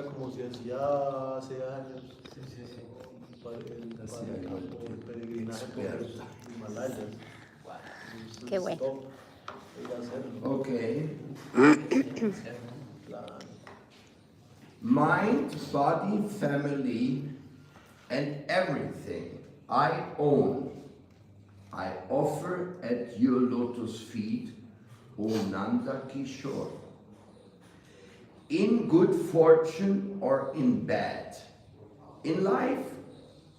como si hacía hace años. El peregrinaje por los Himalayas. Qué bueno. Okay. Mind, body, family, and everything I own, I offer at your lotus feet, O Nanda Kishore. In good fortune or in bad, in life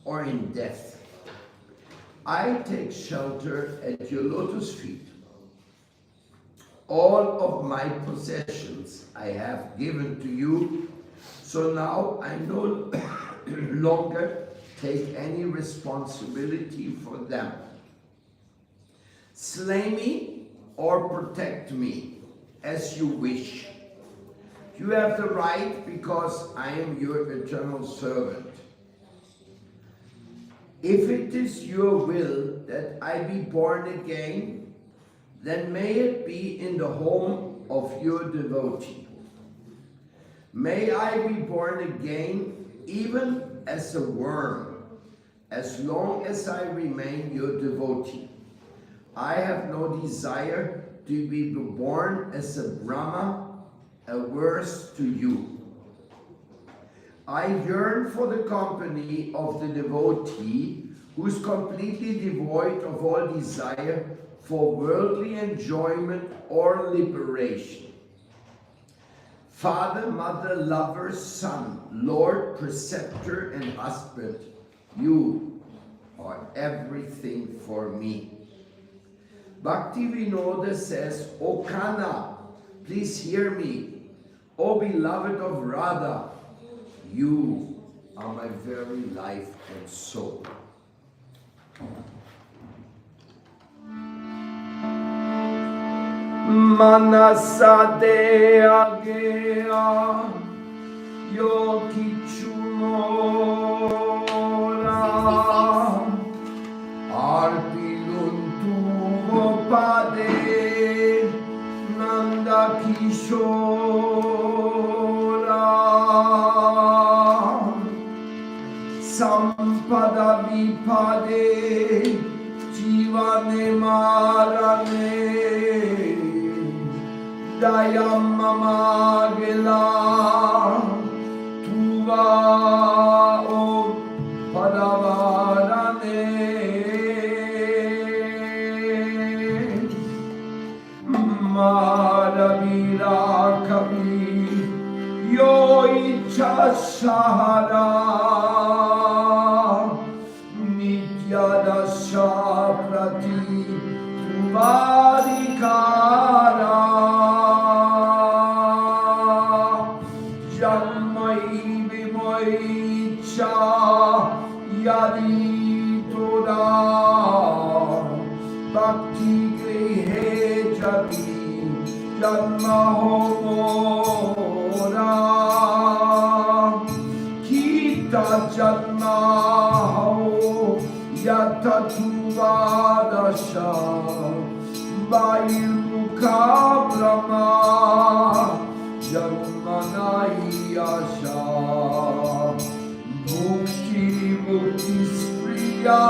or in death, I take shelter at your lotus feet. All of my possessions I have given to you, so now I no longer take any responsibility for them. Slay me or protect me as you wish. You have the right because I am your eternal servant. If it is your will that I be born again, then may it be in the home of your devotee. May I be born again even as a worm, as long as I remain your devotee. I have no desire to be born as a Brahma, averse to you. I yearn for the company of the devotee who is completely devoid of all desire for worldly enjoyment or liberation. Father, mother, lover, son, Lord, preceptor, and husband, you are everything for me. Bhakti Vinoda says, O Kana, please hear me. O beloved of Radha, you are my very life and soul. Manasa dea gea yogi chumora arpiluntu vopade nanda kishora sampada vipade jivane marane Dayam mama gela tuva o padavarane Madhavira kavi yo icha sahara nityadasha prati tuvarikara Yadi Toda Bhakti Grihe Jati Janma Homora Kita Janma Ho Yata Tuvadasha Vayuka Brahma Janmanayasha Mukti Spriya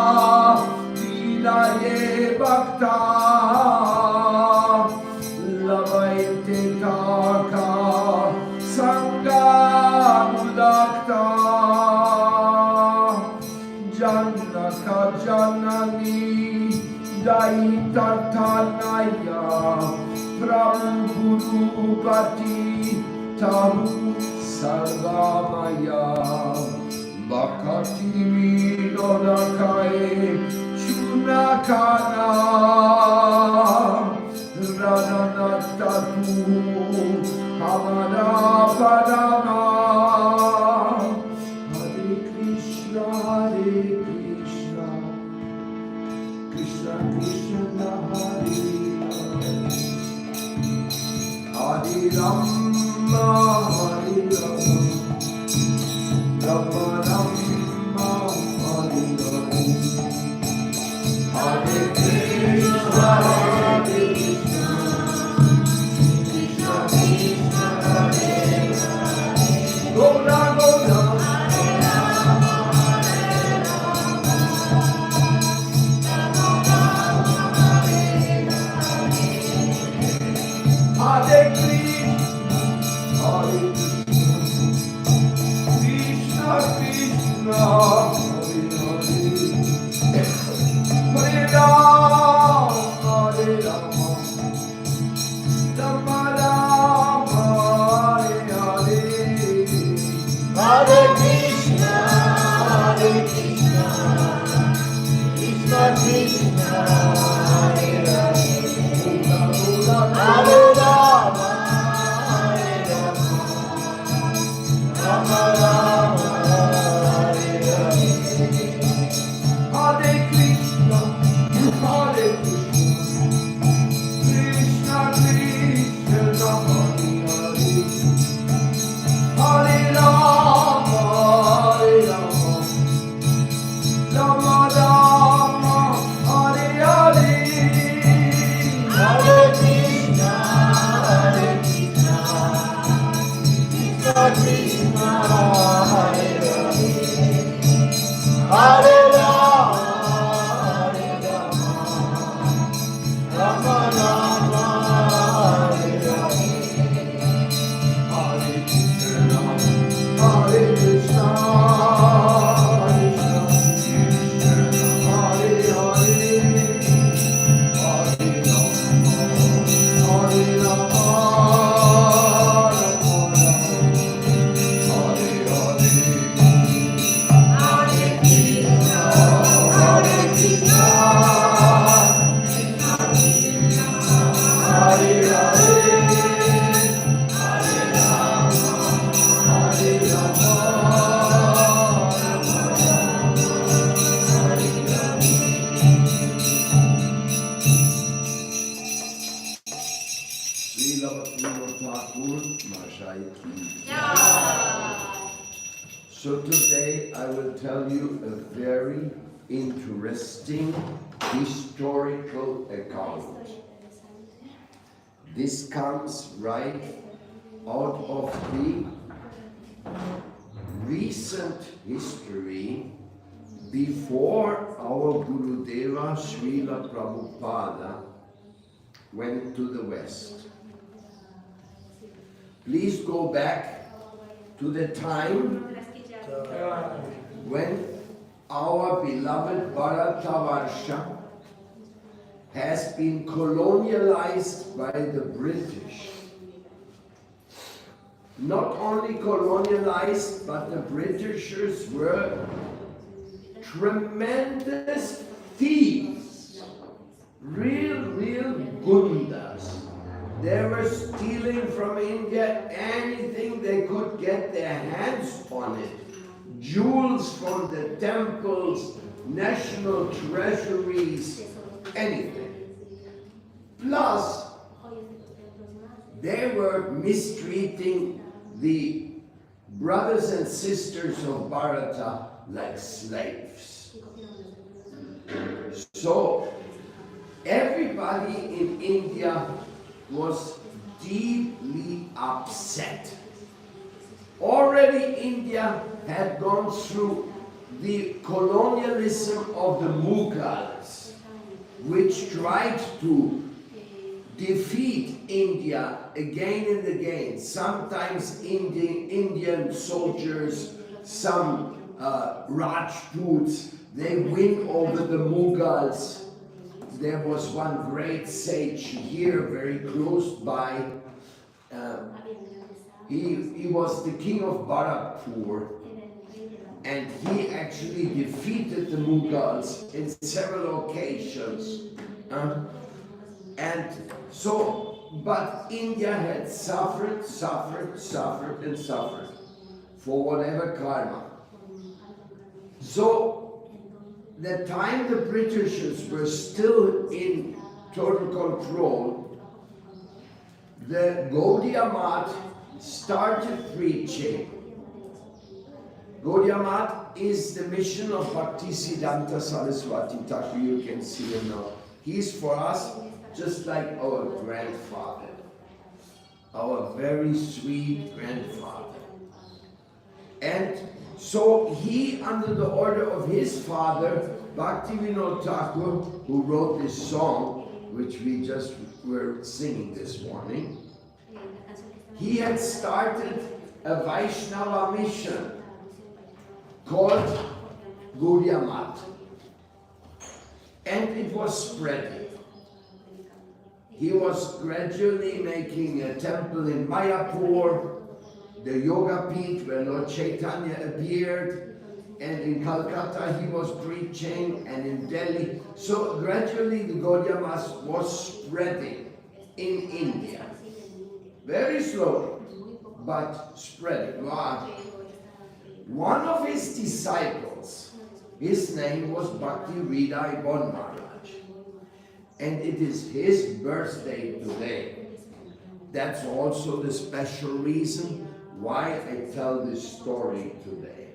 Vidaye Bhakta Lavaite Taka Sangha Mudakta Janaka Janani Daitatanaya Prabhu Guru Pati Tahu Sarvamaya Bhakati Vidodakaye Chunakana Radhanatatu Hamada Padama Hare Krishna Krishna Krishna Hare Hare Rama Hare Rama Rama Rama Hare Rama Hare Krishna Krishna Krishna Hare Rama So today I will tell you a very interesting historical account. This comes right out of the recent history before our Gurudeva Srila Prabhupada went to the West. Please go back to the time when our beloved Bharatavarsha has been colonialized by the British. Not only colonialized, but the Britishers were tremendous thieves, real gundas. They were stealing from India anything they could get their hands on it. Jewels from the temples, national treasuries, anything. Plus, they were mistreating the brothers and sisters of Bharata like slaves. So, everybody in India was deeply upset. Already India had gone through the colonialism of the Mughals, which tried to defeat India again and again. Sometimes Indian soldiers, some Rajputs, they win over the Mughals. There was one great sage here, very close by. He was the king of Bharatpur, and he actually defeated the Mughals in several occasions. And so, but India had suffered for whatever karma. So, the time the Britishers were still in total control, the Gaudiya Math started preaching. Gaudiya Math is the mission of Bhaktisiddhanta Saraswati Thakur. You can see him now. He's for us just like our grandfather, our very sweet grandfather. And so he, under the order of his father, Bhaktivinoda Thakur, who wrote this song, which we just were singing this morning, he had started a Vaishnava mission called Gaudiya Math. And it was spreading. He was gradually making a temple in Mayapur, the Yoga Peeth where Lord Chaitanya appeared, and in Calcutta he was preaching, and in Delhi. So gradually the Gaudiya Math was spreading in India. Very slowly, but spreading. One of his disciples, his name was Bhakti Hridaya Bon Maharaj. And it is his birthday today. That's also the special reason why I tell this story today.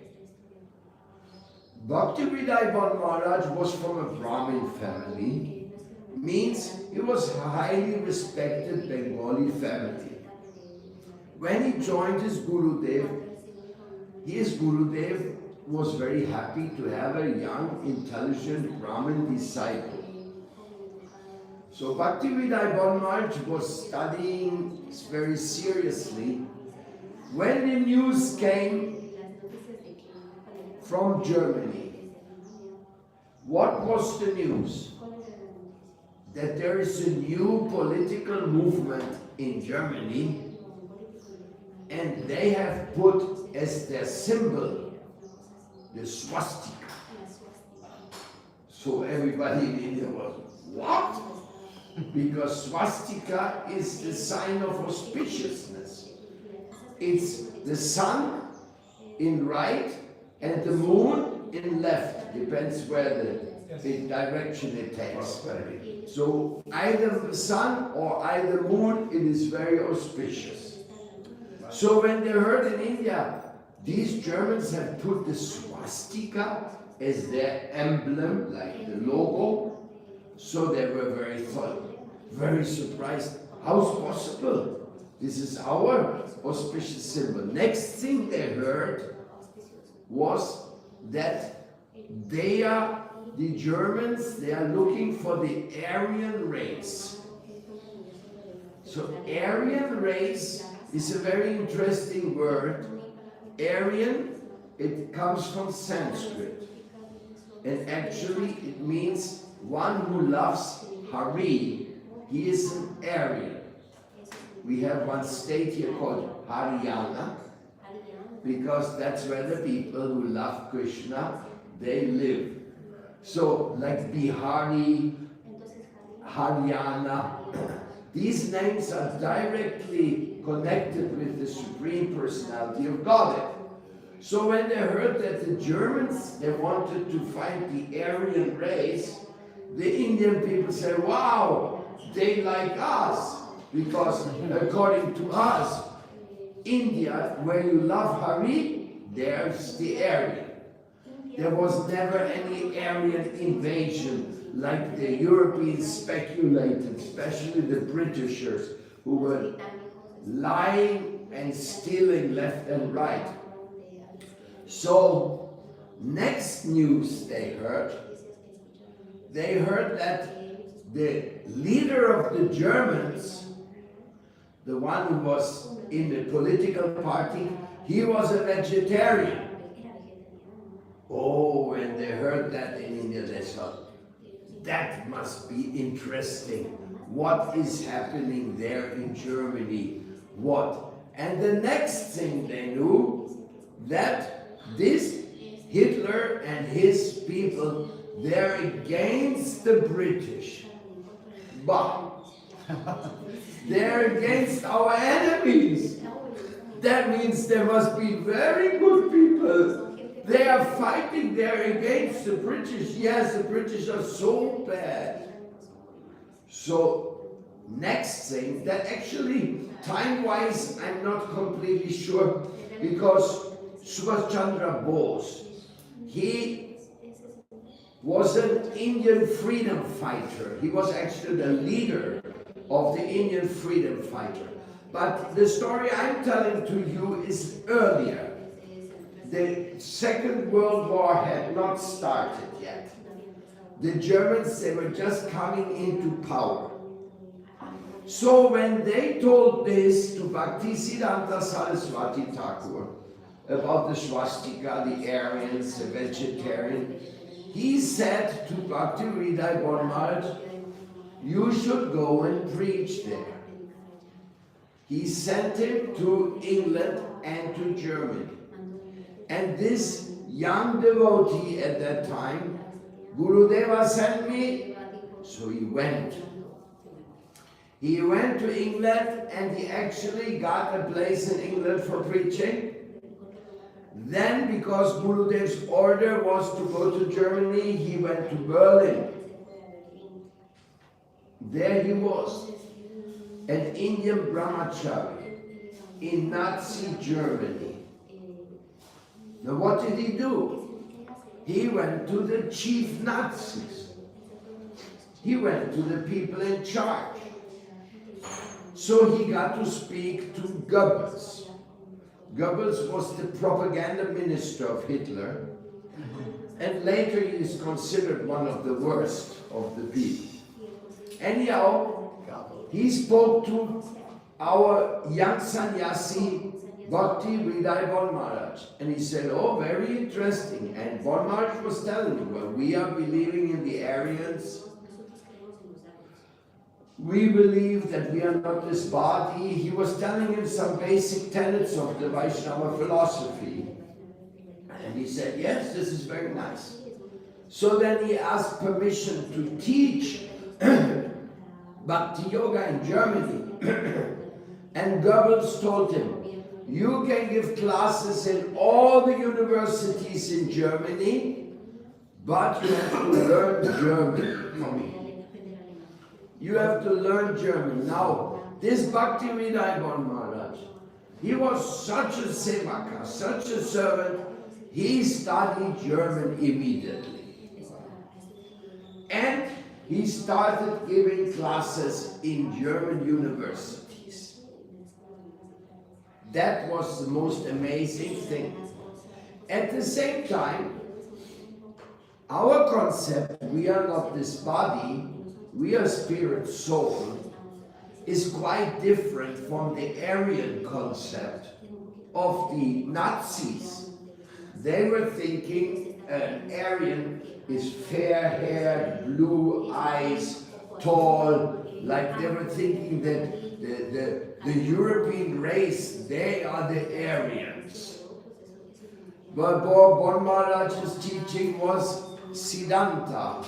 Bhakti Hridaya Bon Maharaj was from a Brahmin family, means he was a highly respected Bengali family. When he joined his Gurudev was very happy to have a young, intelligent Brahmin disciple. So Bhakti Hridaya Bon Maharaj was studying very seriously when the news came from Germany. What was the news? That there is a new political movement in Germany, and they have put as their symbol the swastika. So everybody in India was, what? Because swastika is the sign of auspiciousness. It's the sun in right and the moon in left, depends where the direction it takes. So either the sun or either moon, it is very auspicious. So when they heard in India, these Germans have put the swastika as their emblem, like the logo, so they were very surprised. How's possible? This is our auspicious symbol. Next thing they heard was that the Germans, they are looking for the Aryan race. So Aryan race is a very interesting word. Aryan, it comes from Sanskrit. And actually it means one who loves Hari. He is an Aryan. We have one state here called Haryana, because that's where the people who love Krishna, they live. So like Bihari, Haryana, these names are directly connected with the Supreme Personality of Godhead. So when they heard that the Germans, they wanted to find the Aryan race, the Indian people said, wow, they like us, because according to us, India, where you love Hari, there's the Aryan. There was never any Aryan invasion like the Europeans speculated, especially the Britishers, who were lying and stealing left and right. So, next news they heard that the leader of the Germans, the one who was in the political party, he was a vegetarian. Oh, when they heard that in India, they thought, that must be interesting. What is happening there in Germany? What? And the next thing they knew, that this Hitler and his people, they're against the British. But they're against our enemies. That means there must be very good people. They are fighting, they're against the British. Yes, the British are so bad. So, next thing, that actually, time-wise, I'm not completely sure, because Subhash Chandra Bose, he was an Indian freedom fighter. He was actually the leader of the Indian freedom fighter. But the story I'm telling to you is earlier. the Second World War had not started yet. The Germans, they were just coming into power. So when they told this to Bhaktisiddhanta Saraswati Thakur about the swastika, the Aryans, the vegetarian, he said to Bhakti Hridaya Bol Maharaj, you should go and preach there. He sent him to England and to Germany. And this young devotee at that time, Gurudeva sent me, so he went. He went to England and he actually got a place in England for preaching. Then, because Gurudev's order was to go to Germany, he went to Berlin. There he was, an Indian brahmachari in Nazi Germany. Now what did he do? He went to the chief Nazis. He went to the people in charge. So he got to speak to Goebbels. Goebbels was the propaganda minister of Hitler, and later he is considered one of the worst of the people. Anyhow, he spoke to our young sannyasi, Bhakti Hridaya Bol Maharaj, and he said, oh, very interesting. And Bol Maharaj was telling him, well, we are believing in the Aryans. We believe that we are not this body. He was telling him some basic tenets of the Vaishnava philosophy. And he said, yes, this is very nice. So then he asked permission to teach Bhakti Yoga in Germany. And Goebbels told him, you can give classes in all the universities in Germany, but you have to learn German for me. You have to learn German. Now, this Bhakti Hridaya Bol Maharaj, he was such a sevaka, such a servant, he studied German immediately. And he started giving classes in German universities. That was the most amazing thing. At the same time, our concept, we are not this body, we are spirit soul, is quite different from the Aryan concept of the Nazis. They were thinking an Aryan is fair-haired, blue eyes, tall, like they were thinking that the European race, they are the Aryans. But Bol Maharaj's teaching was Siddhanta.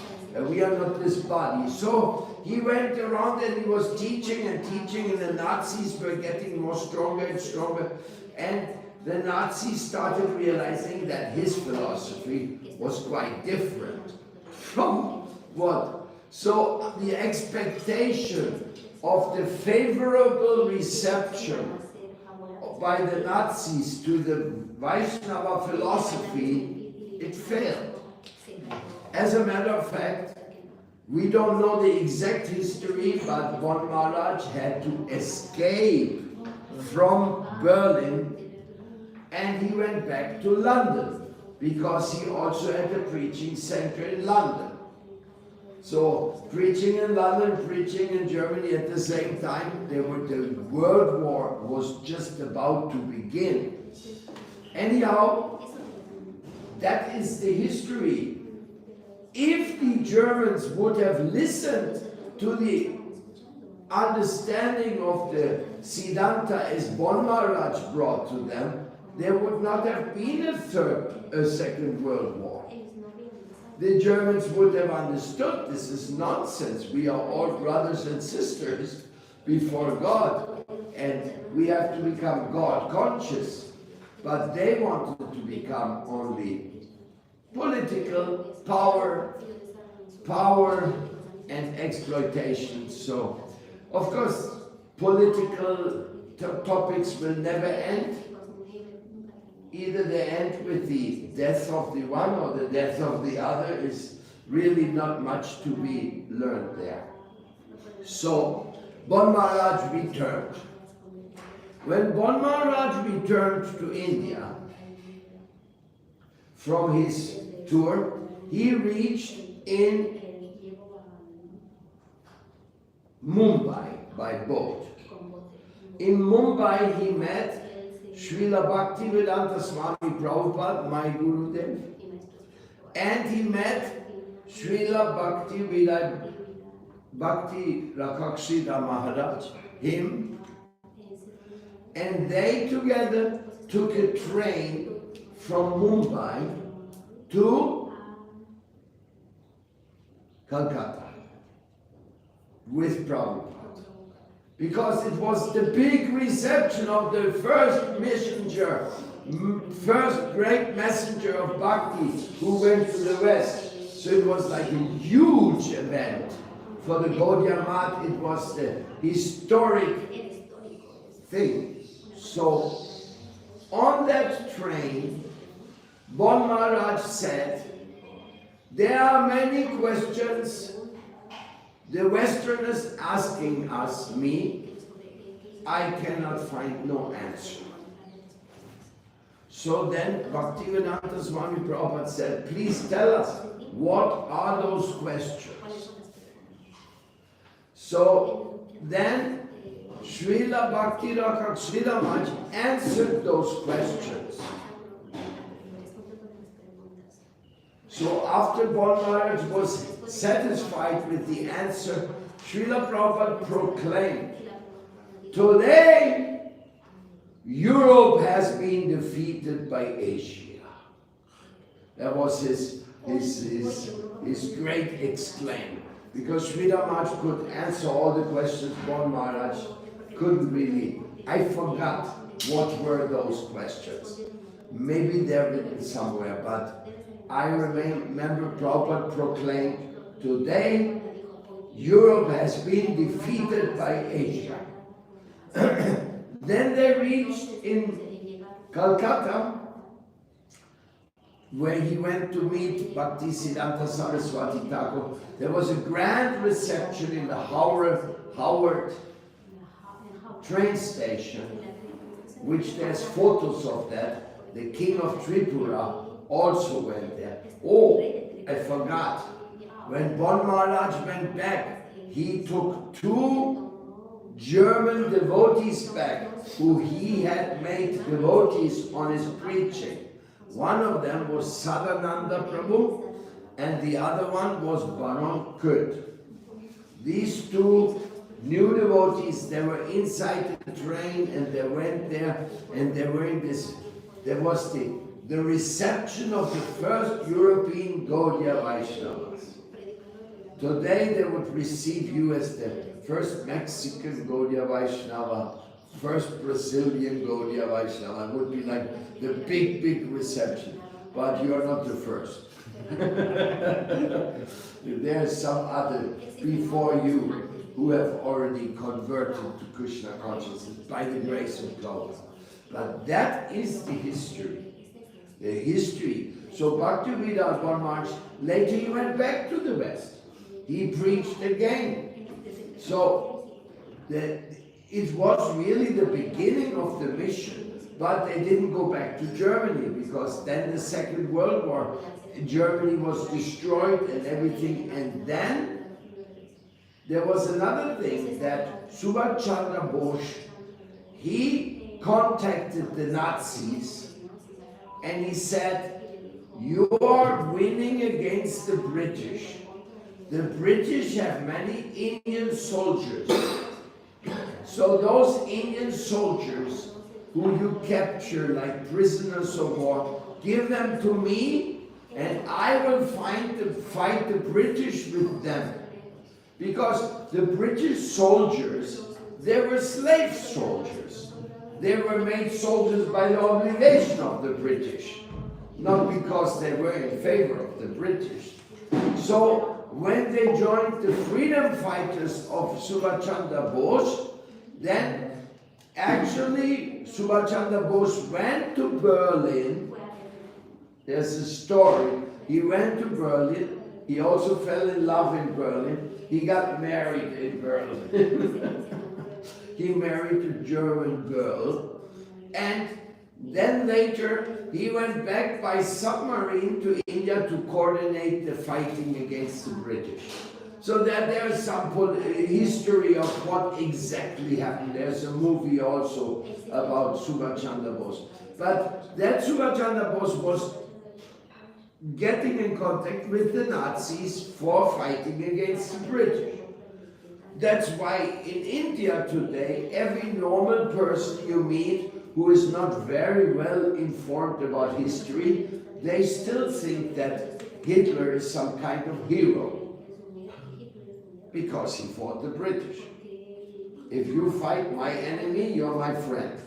We are not this body. So he went around and he was teaching and teaching, and the Nazis were getting more stronger and stronger. And the Nazis started realizing that his philosophy was quite different from what? So the expectation of the favorable reception by the Nazis to the Vaishnava philosophy, it failed. As a matter of fact, we don't know the exact history, but Bol Maharaj had to escape from Berlin and he went back to London because he also had a preaching center in London. So preaching in London, preaching in Germany at the same time, the World War was just about to begin. Anyhow, that is the history. If the Germans would have listened to the understanding of the Siddhanta as Bol Maharaj brought to them, there would not have been a Second World War. The Germans would have understood this is nonsense. We are all brothers and sisters before God, and we have to become God conscious. But they wanted to become only political power and exploitation. So, of course, political topics will never end. Either they end with the death of the one or the death of the other. Is really not much to be learned there. So, Bol Maharaj returned. When Bol Maharaj returned to India, from his tour, he reached in Mumbai by boat. In Mumbai he met Srila Bhaktivedanta Swami Prabhupada, my Gurudev, and he met Srila Bhakti Rakshita Maharaj, him, and they together took a train from Mumbai to Calcutta with Prabhupada. Because it was the big reception of the first messenger, first great messenger of Bhakti who went to the West. So it was like a huge event. For the Gaudiya Math, it was the historic thing. So on that train, Bon Maharaj said, there are many questions the Westerners asking me, I cannot find no answer. So then Bhaktivedanta Swami Prabhupada said, please tell us, what are those questions? So then Srila Bhakti Rakshita Maharaj answered those questions. So after Bon Maharaj was satisfied with the answer, Srila Prabhupada proclaimed, today Europe has been defeated by Asia. That was his great exclaim. Because Srila Maharaj could answer all the questions, Bon Maharaj couldn't really. I forgot what were those questions. Maybe they're written somewhere, but I remember Prabhupada proclaimed, today Europe has been defeated by Asia. Then they reached in Calcutta, where he went to meet Bhaktisiddhanta Saraswati Thakur. There was a grand reception in the Howard train station, which there's photos of that. The king of Tripura also went there. Oh, I forgot. When Bon Maharaj went back, he took 2 German devotees back, who he had made devotees on his preaching. One of them was Sadananda Prabhu, and the other one was Baron Kurt. These 2 new devotees, they were inside the train, and they went there, and they were in this, there was the reception of the first European Gaudiya Vaishnavas. Today they would receive you as the first Mexican Gaudiya Vaishnava, first Brazilian Gaudiya Vaishnava. It would be like the big reception, but you are not the first. There's some other before you who have already converted to Krishna consciousness by the grace of God. But that is the history. The history. So Bhaktivedanta Bon Maharaj, later he went back to the West. He preached again. So it was really the beginning of the mission, but they didn't go back to Germany, because then the Second World War, Germany was destroyed and everything. And then there was another thing, that Subhash Chandra Bose, he contacted the Nazis and he said, you are winning against the British. The British have many Indian soldiers. So those Indian soldiers who you capture like prisoners of war, give them to me, and I will fight the British with them. Because the British soldiers, they were slave soldiers. They were made soldiers by the obligation of the British, not because they were in favor of the British. So when they joined the freedom fighters of Subhash Chandra Bose, then actually Subhash Chandra Bose went to Berlin. There's a story. He went to Berlin. He also fell in love in Berlin. He got married in Berlin. He married a German girl. And Then later, he went back by submarine to India to coordinate the fighting against the British. So that there's some history of what exactly happened. There's a movie also about Subhash Chandra Bose. But that Subhash Chandra Bose was getting in contact with the Nazis for fighting against the British. That's why in India today, every normal person you meet who is not very well informed about history, they still think that Hitler is some kind of hero because he fought the British. If you fight my enemy, you're my friend.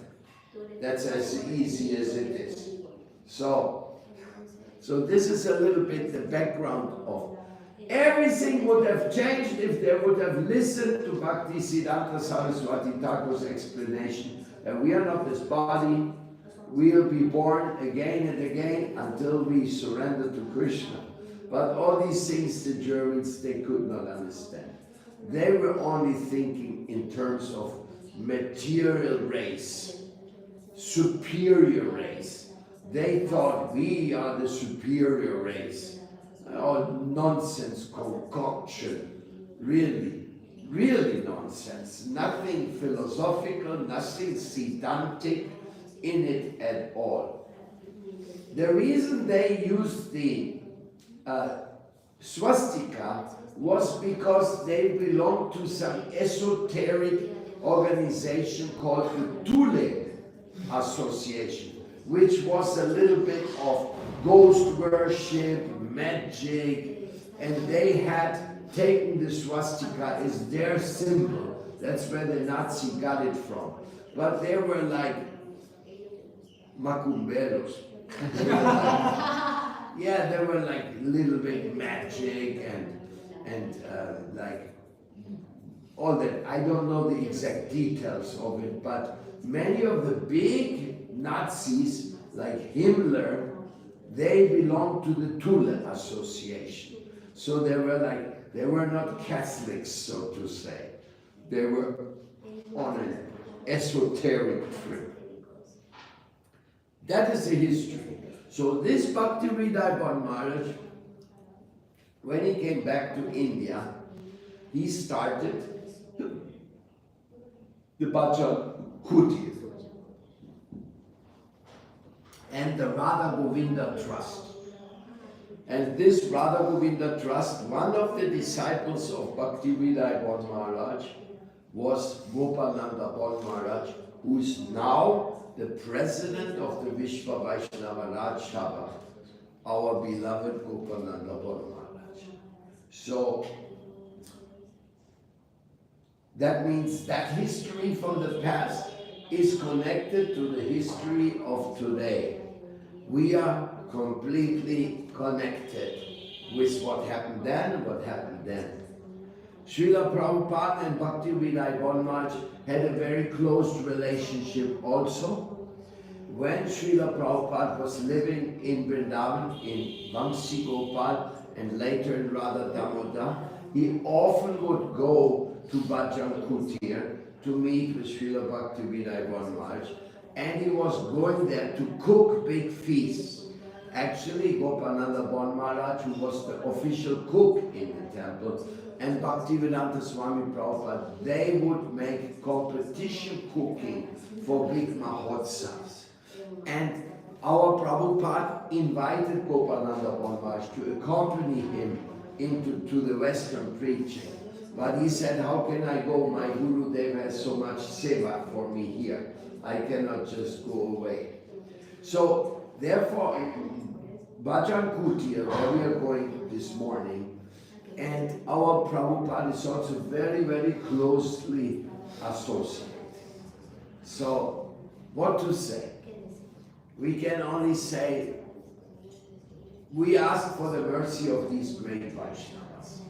That's as easy as it is. So this is a little bit the background of everything would have changed if they would have listened to Bhaktisiddhanta Saraswati Thakur's explanation that we are not this body, we'll be born again and again until we surrender to Krishna. But all these things the Germans, they could not understand. They were only thinking in terms of material race, superior race. They thought we are the superior race. Oh, nonsense concoction. Really, really nonsense. Nothing philosophical, nothing Siddhantic in it at all. The reason they used the swastika was because they belonged to some esoteric organization called the Thule Association, which was a little bit of ghost worship, magic, and they had taken the swastika as their symbol. That's where the Nazi got it from. But they were like macumberos. Yeah, they were like a little bit magic and like all that. I don't know the exact details of it, but many of the big Nazis, like Himmler, they belonged to the Thule Association. So they were not Catholics, so to say. They were on an esoteric trip. That is the history. So this Bhaktivedanta Maharaj, when he came back to India, he started the Bhajan Kutir and the Radha Govinda Trust. And this Radha Govinda Trust, one of the disciples of Bhaktivedanta Maharaj was Gopananda Bon Maharaj, who is now the president of the Vishwa Vaishnava Raj Sabha, our beloved Gopananda Bon Maharaj. So that means that history from the past is connected to the history of today. We are completely connected with what happened then and what happened then. Srila Prabhupada and Bhaktivedanta Maharaj had a very close relationship also. When Srila Prabhupada was living in Vrindavan, in Vamsi Gopal, and later in Radha Damodar, he often would go to Bhajan Kutir to meet with Srila Bhaktivedanta Maharaj, and he was going there to cook big feasts. Actually, Gopananda Bon Maharaj, who was the official cook in the temple, and Bhaktivedanta Swami Prabhupada, they would make competition cooking for big mahotsavs. And our Prabhupada invited Gopananda Bon Maharaj to accompany him to the Western preaching. But he said, how can I go? My Guru Dev has so much seva for me here. I cannot just go away. So, therefore, Bhajan Kutir, where we are going this morning, and our Prabhupada is also very, very closely associated. So, what to say? We can only say, we ask for the mercy of these great Vaishnavas.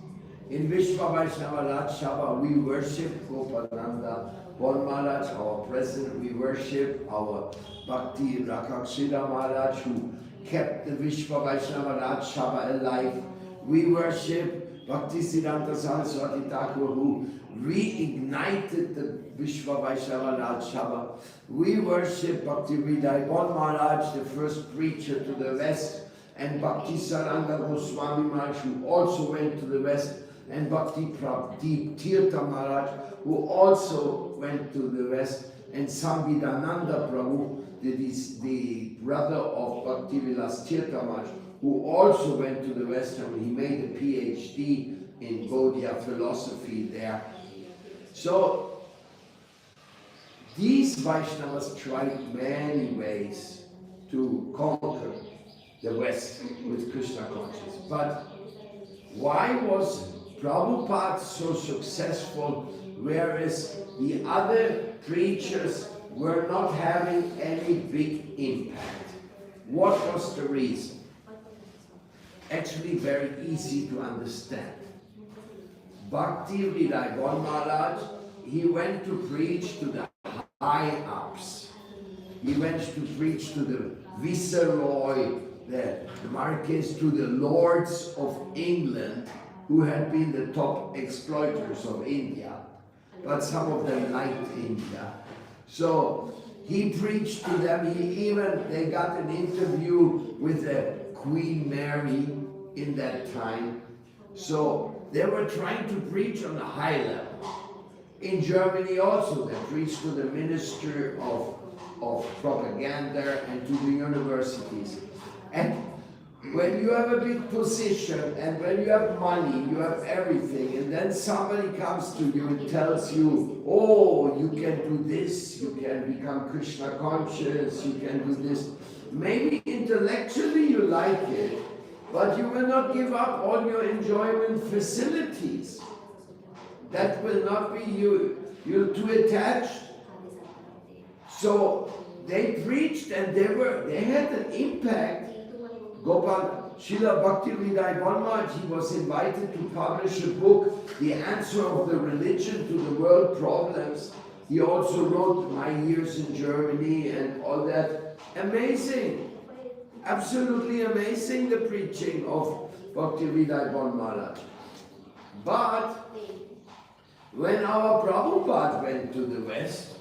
In Vishwa Vaishnava Raj Sabha, we worship Gopananda Bon Maharaj, our president. We worship our Bhakti Rakshida Maharaj, who kept the Vishwa Vaishnava Raj Sabha alive. We worship Bhaktisiddhanta Saraswati Thakur, who reignited the Vishwa Vaishnava Raj Sabha. We worship Bhakti Vidai Bon Maharaj, the first preacher to the West, and Bhakti Saranga Goswami Maharaj, who also went to the West, and Bhakti Prabdeep Tirtha Maharaj, who also went to the West, and Sambhidananda Prabhu, the brother of Bhakti Vilas Tirtha Maharaj, who also went to the West, and he made a PhD in Gaudiya philosophy there. So these Vaishnavas tried many ways to conquer the West with Krishna consciousness. But why was Prabhupada so successful, whereas the other preachers were not having any big impact? What was the reason? Actually very easy to understand. Bhakti Vidai Bon Maharaj, he went to preach to the high-ups. He went to preach to the Viceroy, the Marquess, to the Lords of England, who had been the top exploiters of India. But some of them liked India. So he preached to them. They got an interview with Queen Mary in that time. So they were trying to preach on a high level. In Germany also, they preached to the Minister of Propaganda and to the universities. And when you have a big position and when you have money, you have everything, and then somebody comes to you and tells you, oh, you can do this, you can become Krishna conscious, you can do this. Maybe intellectually you like it, but you will not give up all your enjoyment facilities. That will not be you. You're too attached. So they preached and they had an impact. Gopal Srila Bhakti Vidai Bon Maharaj, he was invited to publish a book, The Answer of the Religion to the World Problems. He also wrote My Years in Germany and all that. Amazing. Absolutely amazing, the preaching of Bhakti Vidai Bon Maharaj. But when our Prabhupada went to the West,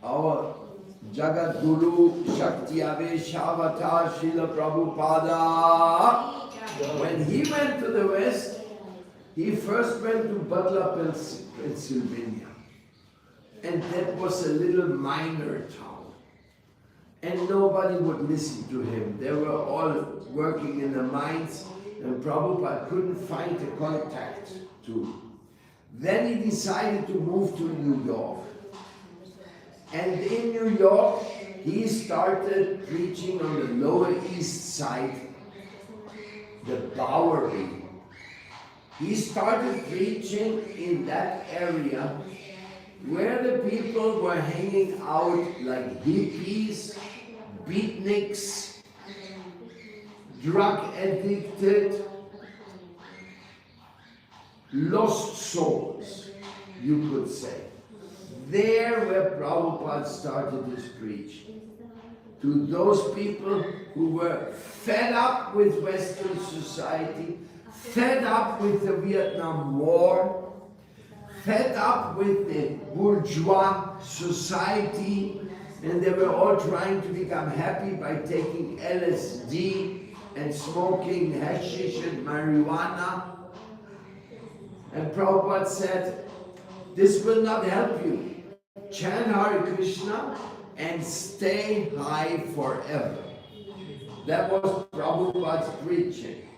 our Jagat Guru Shakti Aveshavata Srila Prabhupada, when he went to the West, he first went to Butler, Pennsylvania. And that was a little minor town. And nobody would listen to him. They were all working in the mines, and Prabhupada couldn't find a contact to. Then he decided to move to New York. And in New York, he started preaching on the Lower East Side, the Bowery. He started preaching in that area where the people were hanging out like hippies, beatniks, drug addicted, lost souls, you could say. There where Prabhupada started his preaching. To those people who were fed up with Western society, fed up with the Vietnam War, fed up with the bourgeois society, and they were all trying to become happy by taking LSD and smoking hashish and marijuana. And Prabhupada said, this will not help you. Chant Hare Krishna and stay high forever. That was Prabhupada's preaching.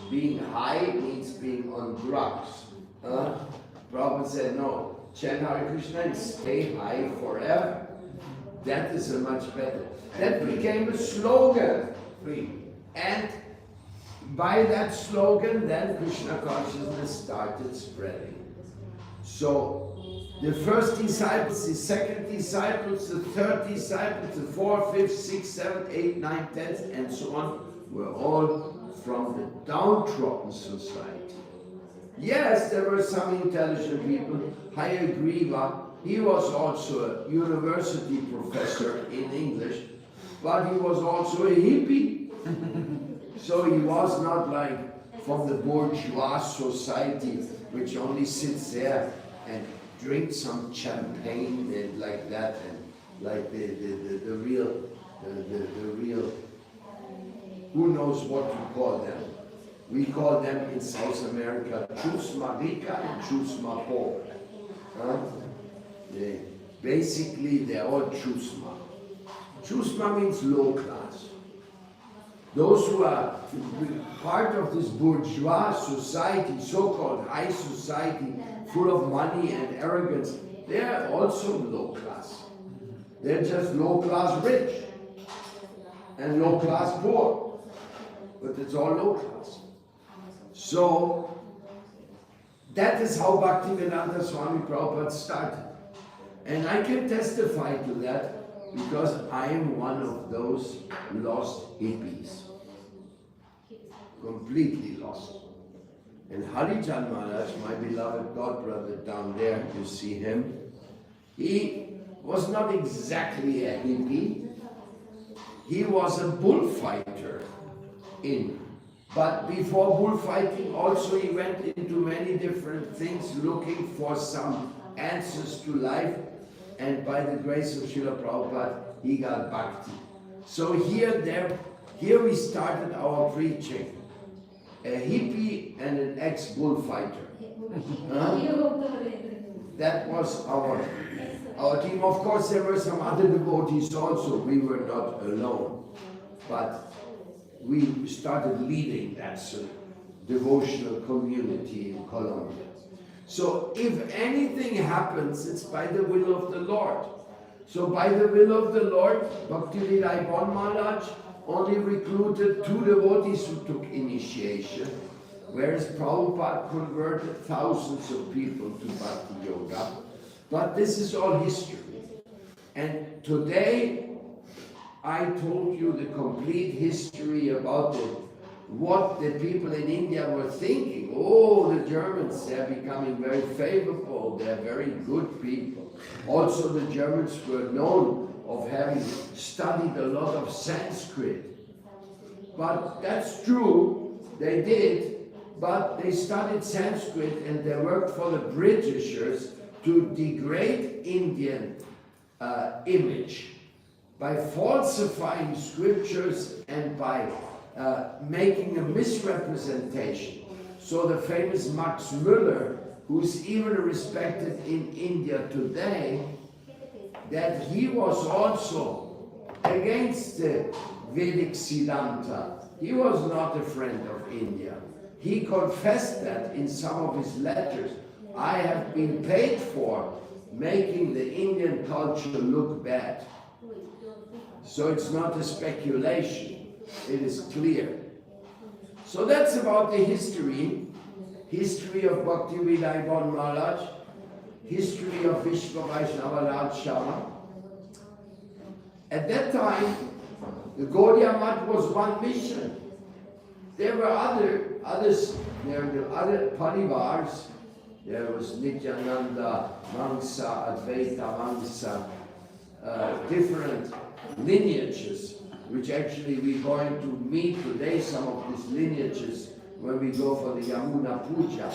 Being high means being on drugs. Prabhupada said, no, chant Hare Krishna and stay high forever. That is a much better. That became a slogan. And by that slogan, then Krishna consciousness started spreading. So the first disciples, the second disciples, the third disciples, the fourth, fifth, sixth, seventh, eighth, ninth, tenth, and so on, were all from the downtrodden society. Yes, there were some intelligent people. Hayagriva, he was also a university professor in English, but he was also a hippie. So he was not like from the bourgeois society, which only sits there and drinks some champagne and like that, and like the real, who knows what to call them. We call them in South America chusma rica and chusma pobre. Huh? Basically, they're all chusma. Chusma means low class. Those who are part of this bourgeois society, so-called high society, full of money and arrogance, they are also low class. They're just low class rich and low class poor, but it's all low class. So that is how Bhaktivedanta Swami Prabhupada started. And I can testify to that because I am one of those lost hippies. Completely lost. And Harijan Maharaj, my beloved godbrother down there, you see him, he was not exactly a hippie. He was a bullfighter but before bullfighting also he went into many different things looking for some answers to life, and by the grace of Srila Prabhupada he got bhakti. So here we started our preaching. A hippie and an ex-bullfighter. That was our team. Of course there were some other devotees also. We were not alone. But we started leading that devotional community in Colombia. So if anything happens, it's by the will of the Lord. So by the will of the Lord, Bhaktivedanta Bon Maharaj only recruited 2 devotees who took initiation, whereas Prabhupada converted thousands of people to Bhakti Yoga. But this is all history. And today, I told you the complete history about what the people in India were thinking. Oh, the Germans, they're becoming very favorable, they're very good people. Also, the Germans were known of having studied a lot of Sanskrit. But that's true, they did, but they studied Sanskrit and they worked for the Britishers to degrade Indian image by falsifying scriptures and by making a misrepresentation. So the famous Max Müller, who's even respected in India today, that he was also against the Vedic Siddhanta. He was not a friend of India. He confessed that in some of his letters. I have been paid for making the Indian culture look bad. So it's not a speculation, it is clear. So that's about the history of Bhaktivedanta Bon Maharaj, history of Vishva Vaishnava Rajshama. At that time, the Gaudiya Math was one mission. There were others, there were other parivars. There was Nityananda, Mansa, Advaita, Mansa, different lineages, which actually we're going to meet today, some of these lineages, when we go for the Yamuna Puja.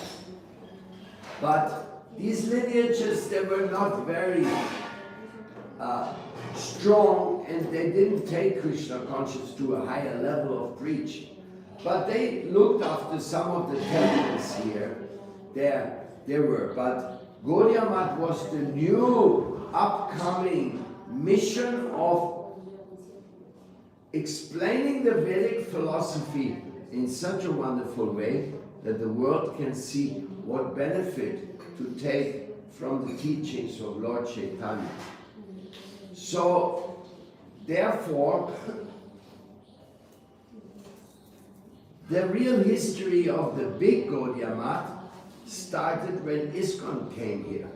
But these lineages, they were not very strong, and they didn't take Krishna consciousness to a higher level of preaching. But they looked after some of the temples here. There were. But Gaudiya Math was the new upcoming mission of explaining the Vedic philosophy in such a wonderful way that the world can see what benefit to take from the teachings of Lord Chaitanya. So, therefore, the real history of the big Gaudiya Math started when ISKCON came here.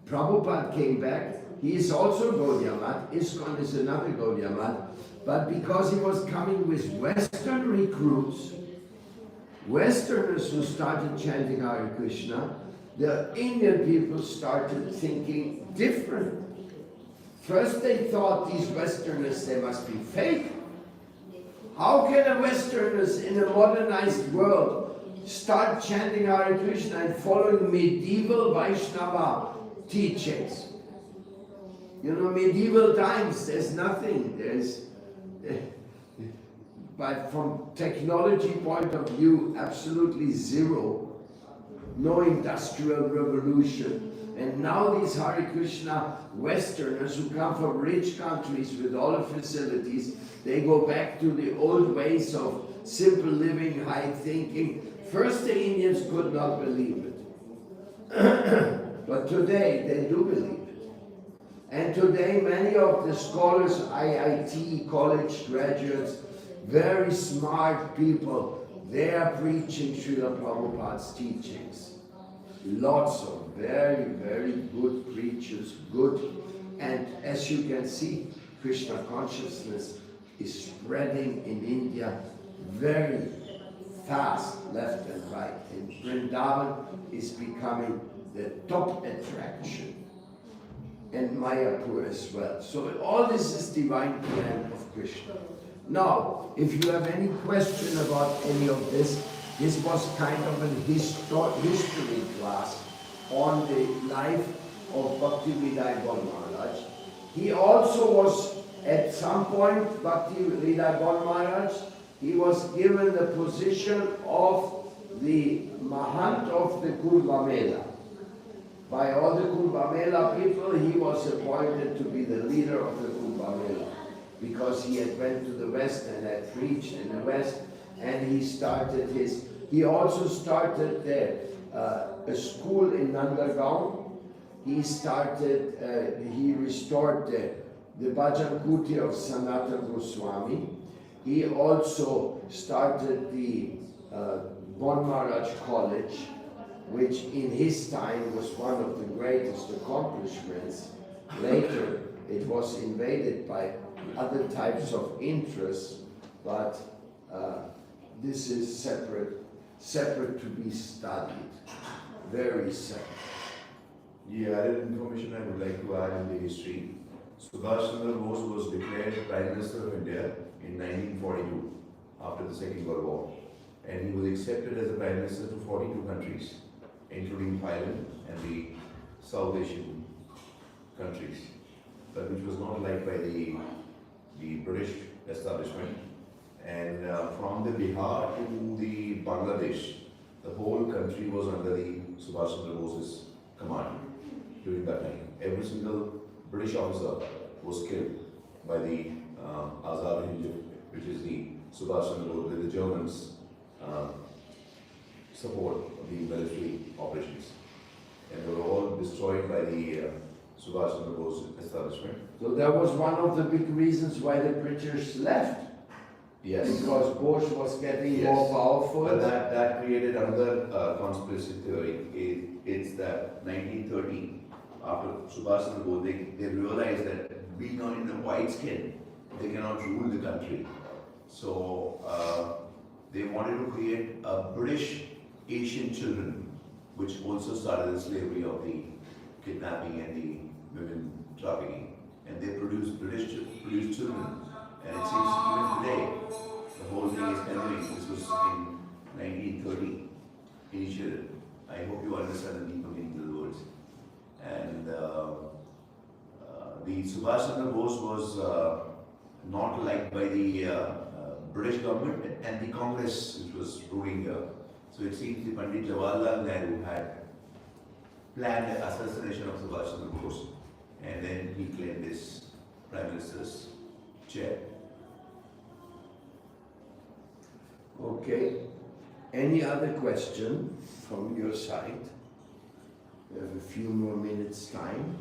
Prabhupada came back. He is also Gaudiya Math. ISKCON is another Gaudiya Math. But because he was coming with Western recruits, Westerners who started chanting Hare Krishna, the Indian people started thinking different. First they thought these Westerners, they must be fake. How can a Westerners in a modernized world start chanting Hare Krishna and following medieval Vaishnava teachings? You know, medieval times, there's nothing. But from technology point of view, absolutely zero. No industrial revolution. And now these Hare Krishna Westerners who come from rich countries with all the facilities, they go back to the old ways of simple living, high thinking. First the Indians could not believe it. But today they do believe it. And today many of the scholars, IIT, college graduates, very smart people, they are preaching Srila Prabhupada's teachings. Lots of very, very good preachers, good. And as you can see, Krishna consciousness is spreading in India very fast, left and right. And Vrindavan is becoming the top attraction. And Mayapur as well. So all this is divine plan of Krishna. Now, if you have any question about any of this, this was kind of an history class on the life of Bhakti Vidai Maharaj. He also was, at some point, Bhakti Vidai Maharaj, he was given the position of the Mahant of the Kumbh Mela. By all the Kumbh Mela people, he was appointed to be the leader of the Kumbh Mela, because he had went to the West and had preached in the West, and he also started a school in Nandagaon. He restored the Bhajan Kuti of Sanatana Goswami. He also started the Bon Maharaj College, which in his time was one of the greatest accomplishments. Later, it was invaded by other types of interests, but this is separate to be studied, very separate. The added information I would like to add in the history. Subhash Chandra Bose was declared Prime Minister of India in 1942 after the Second World War, and he was accepted as a Prime Minister to 42 countries, including Thailand and the South Asian countries, but which was not liked by the British establishment. And from the Bihar to the Bangladesh, the whole country was under the Subhash Chandra Bose's command during that time. Every single British officer was killed by the Azad Hind, which is the Subhash Chandra Bose, with the Germans' support of the military operations. And they were all destroyed by the Subhash Chandra Bose establishment. So that was one of the big reasons why the British left. Yes. Because Bush was getting more powerful. But that created another conspiracy theory. It's that 1930, after Subhash Chandra Bose, they realized that being on in the white skin, they cannot rule the country. So they wanted to create a British Asian children, which also started the slavery of the kidnapping and the women trafficking. And they produced produced children. And it seems even today, the whole thing is continuing. This was in 1930 initiated. I hope you understand the deeper meaning of the words. And the Subhash Chandra Bose was not liked by the British government and the Congress, which was ruling here. So it seems the Pandit Jawaharlal Nehru had planned the assassination of Subhash Chandra Bose, and then he claimed this Prime Minister's chair. Okay. Any other question from your side? We have a few more minutes time.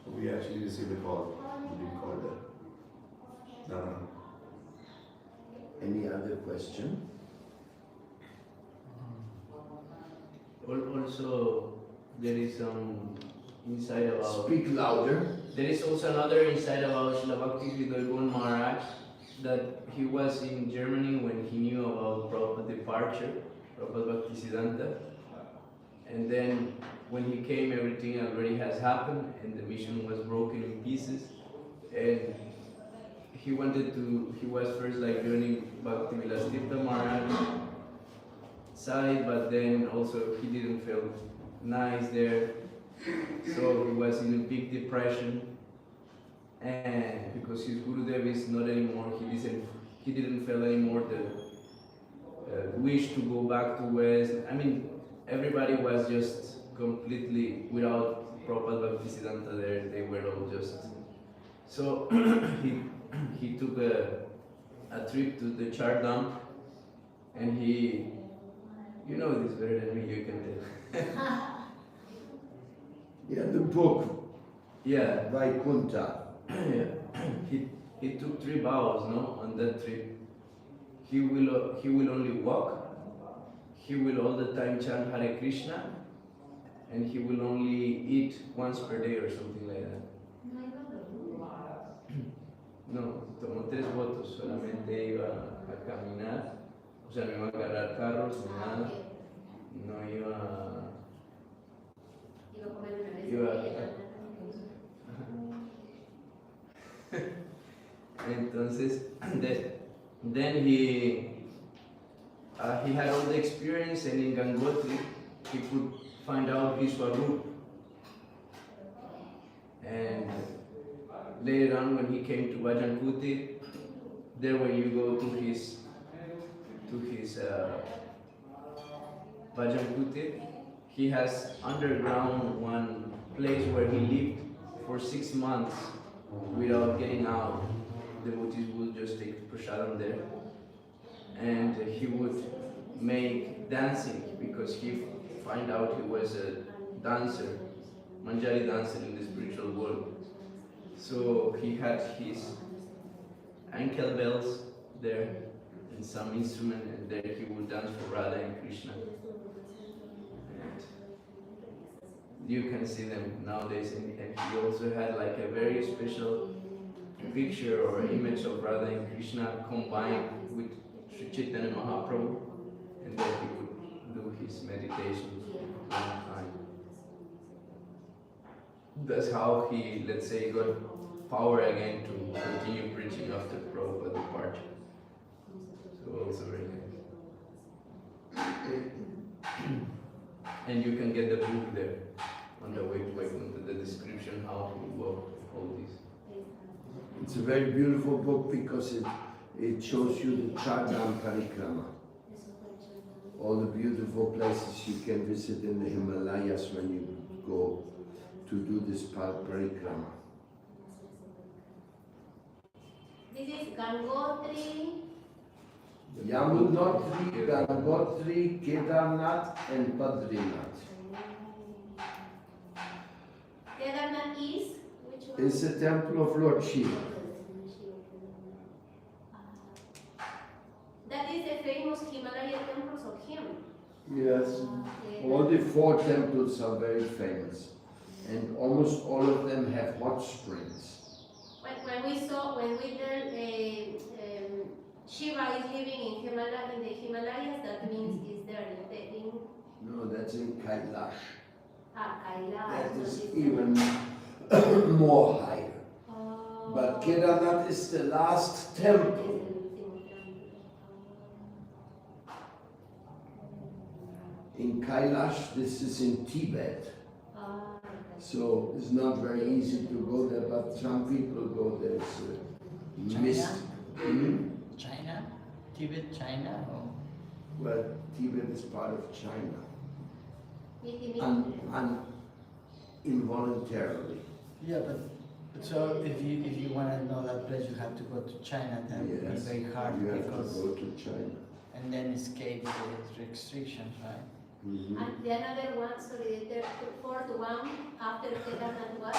We actually received a call. We didn't call it that. No. Any other question? Also, there is some insight about. Speak louder. There is also another insight about Srila Bhakti Vidai Maharaj, that he was in Germany when he knew about Prabhupada's departure, Prabhupada Bhaktisiddhanta. And then when he came, everything already has happened and the mission was broken in pieces. And he was first like joining Bhakti Vilas Tirtha Maharaj side, but then also he didn't feel nice there, so he was in a big depression, and because his Gurudev is not anymore, he didn't feel anymore the wish to go back to West. I mean, everybody was just completely without Prabhupada Bhaktisiddhanta there. They were all just so he took a trip to the Char Dham, and he, you know this better than me, you can tell. Yeah, the book, Yeah, Vaikuntha. yeah. He took 3 vows, no, on that trip. He will only walk. He will all the time chant Hare Krishna, and he will only eat once per day or something like that. No, tomó 3 votos, solamente iba a caminar, o sea, no iba a agarrar carros ni nada, no iba entonces, then he had all the experience, and in Gangotri he could find out his Swarup. And later on, when he came to Vajankuti, there when you go to his Vajankuti, he has underground one place where he lived for 6 months without getting out. Devotees would just take prasadam there, and he would make dancing, because he find out he was a dancer, Manjari dancer in the spiritual world. So he had his ankle bells there and some instrument, and there he would dance for Radha and Krishna. And you can see them nowadays, and he also had like a very special picture or image of Radha and Krishna combined with Sri Chaitanya Mahaprabhu, and then he would do his meditation all the time. That's how he, let's say, got power again to continue preaching after Prabhupada departure. So also very nice. And you can get the book there on the way to Vaikuntha, the description how he walked all this. It's a very beautiful book because it shows you the Char Dham Parikrama. All the beautiful places you can visit in the Himalayas when you go to do this parikrama. This is Gangotri, Yamunotri, Gangotri, Kedarnath and Badrinath. Kedarnath is which one? It's the temple of Lord Shiva. That is the famous Himalaya temples of him. Yes, all the 4 temples are very famous, and almost all of them have hot springs. When we learned Shiva is living in the Himalayas, that means he's there in No, that's in Kailash. Kailash. That is So even more higher. Oh. But Kedarnath is the last temple. In Kailash, this is in Tibet. So it's not very easy to go there, but some people go there. Mist. China? Tibet, China? Or? Well, Tibet is part of China. Involuntarily. Yeah, but so if you want to know that place, you have to go to China. That would be very hard You have because to go to China. and then escape the restrictions, right? Mm-hmm. And the another one, sorry, the 4th one after Kedarnath was?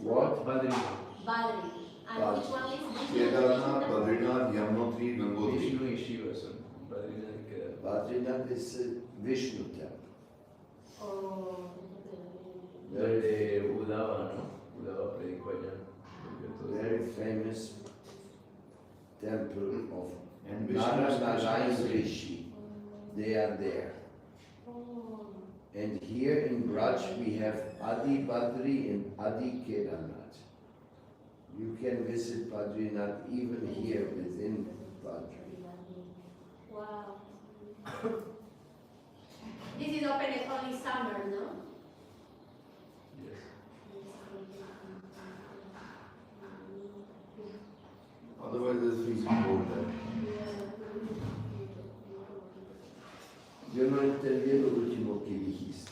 What? Badrinath. Badri. And which one is? Kedarnath, Badrinath, Yamunotri, Gangotri. Vishnu is Shiva, so Badrinath Kedarnath. Badrinath is a Vishnu temple. Oh. Donde Udava, ¿no? Udava predicó allá. Very famous temple of And Vishnu Narayan Rishi. They are there. Oh. And here in Braj we have Adi Badri and Adi Kedarnath. You can visit Badrinath even here within Badri. Wow. This is open only summer, no? Yes. Otherwise, there's freezing cold there. Yo no entendí lo último que dijiste.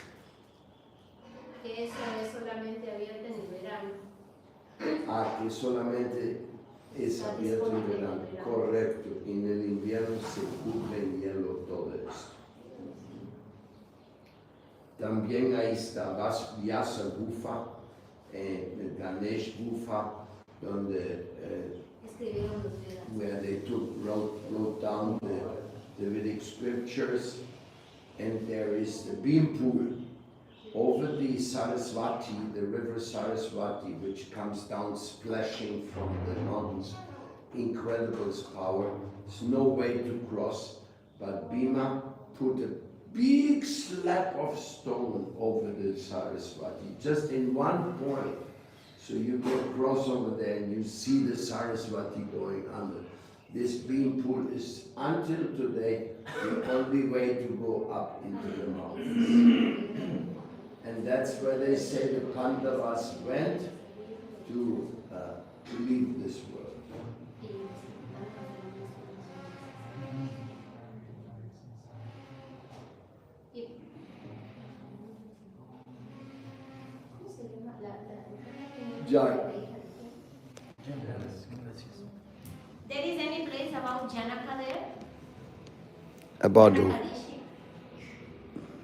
Que eso es solamente abierto en el verano. Que solamente es abierto en verano. Correcto. En el invierno se cubre en hielo todo esto. También ahí está Vyasa Gufa, Ganesh Gufa, donde Escribieron los Vedas. where they wrote down the Vedic scriptures, and there is the beam pool over the Saraswati, the river Saraswati, which comes down splashing from the mountains. Incredible power. There's no way to cross, but Bhima put a big slab of stone over the Saraswati, just in one point. So you can cross over there and you see the Saraswati going under. This beam pool is, until today, the only way to go up into the mountains. And that's where they say the Pandavas went to leave this world. ¿Cómo se llama la Ya. There is any place about Janaka there? About Janaka,